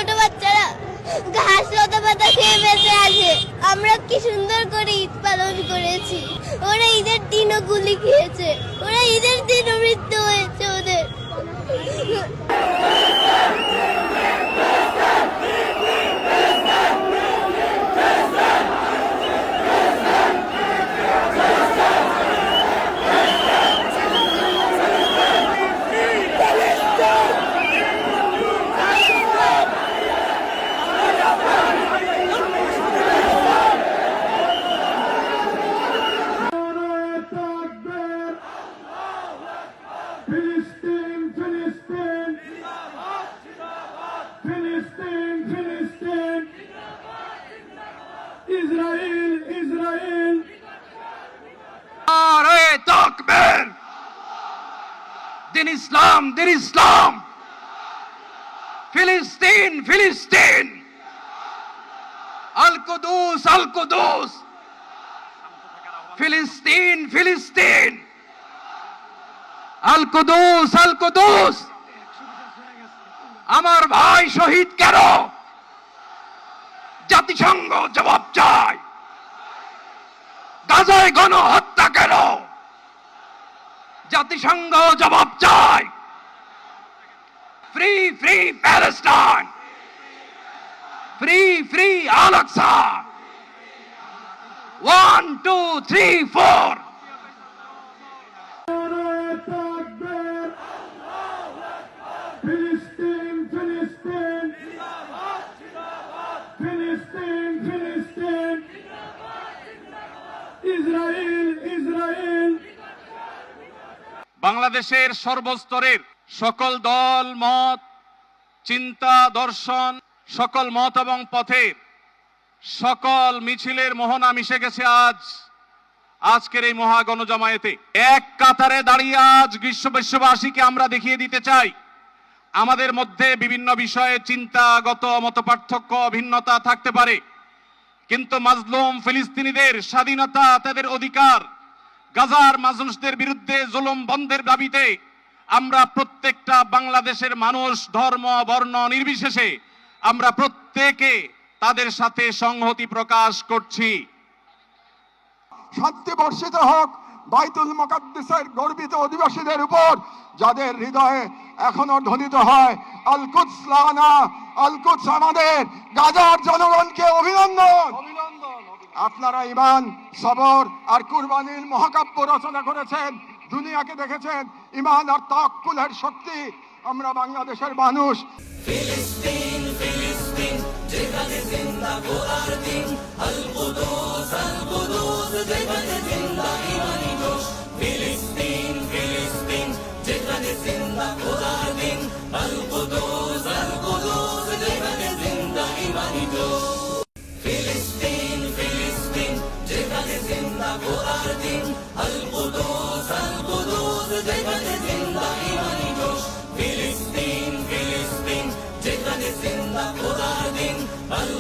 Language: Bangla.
ছোট বাচ্চারা ঘাস লতা পাতা খেয়ে বেঁচে আছে। আমরা কি সুন্দর করে ঈদ পালন করেছি। ওরা ঈদের দিনও গুলি খেয়েছে, ওরা ঈদের দিনও মৃত্যু হয়েছে ওদের। Filistin, Filistin, Filistin, Filistin, Israel, Israel. Nare Takbir! Din Islam, Din Islam! Filistin, Filistin! Al-Qudus, Al-Qudus! Filistin, Filistin! আল-কুদুস আল-কুদুস, আমার ভাই শহীদ কেন? জাতিসংঘ জবাব চায়। গাজায় গণহত্যা কেন? জাতিসংঘ জবাব চায়। Free free Palestine, free free Al Aqsa. 1 2 3 4 Filistin, Filistin, Filistin, Filistin, Israel, Israel. বাংলাদেশের সর্বস্তরের সকল দল মত, চিন্তা, দর্শন, সকল মত এবং পথের সকল মিছিলের মোহনা মিশে গেছে আজকের এই মহা গণজামায়াতে। এক কাতারে দাঁড়িয়ে আজ বিশ্ববাসীকে আমরা দেখিয়ে দিতে চাই, আমাদের মধ্যে বিভিন্ন বিষয়ে চিন্তাগত মতপার্থক্য ভিন্নতা থাকতে পারে, কিন্তু মাজলুম ফিলিস্তিনিদের স্বাধীনতা, তাদের অধিকার, গাজার মানুষদের বিরুদ্ধে জুলুম বন্ধের দাবিতে আমরা প্রত্যেকটা বাংলাদেশের মানুষ ধর্ম বর্ণ নির্বিশেষে আমরা প্রত্যেকে তাদের সাথে সংহতি প্রকাশ করছি। শান্তি বর্ষিত হোক বাইতুল মুকাদ্দাসের গর্বিত অধিবাসীদের উপর, যাদের হৃদয়ে এখনো ধ্বনিত হয় আল কুদস লানা, আল কুদস আমাদের। গাজার জনগণকে অভিনন্দন। আপনারা ঈমান, সবর আর কুরবানির মহাকাব্য রচনা করেছেন, দুনিয়াকে দেখেছেন ঈমান আর তাওয়াক্কুলের শক্তি। আমরা বাংলাদেশের মানুষ। ফিলিস্তিন, ফিলিস্তিন, যেখানে জিন্দা গোলার দিন। আল কুদুস, আল কুদুস, যেখানে জিন্দা ইমানি জোশ। ফিলিস্তিন, ফিলিস্তিন, যেখানে জিন্দা গোলার দিন। আল কুদুস, আল কুদুস, যেখানে জিন্দা ইমানি জোশ। ফিলিস্তিন, ফিলিস্তিন, যেখানে জিন্দা গোলার দিন। আল কুদুস, আল কুদুস, যেখানে জিন্দা ইমানি জোশ। ফিলিস্তিন, ফিলিস্তিন, যেখানে জিন্দা গোলার দিন। আল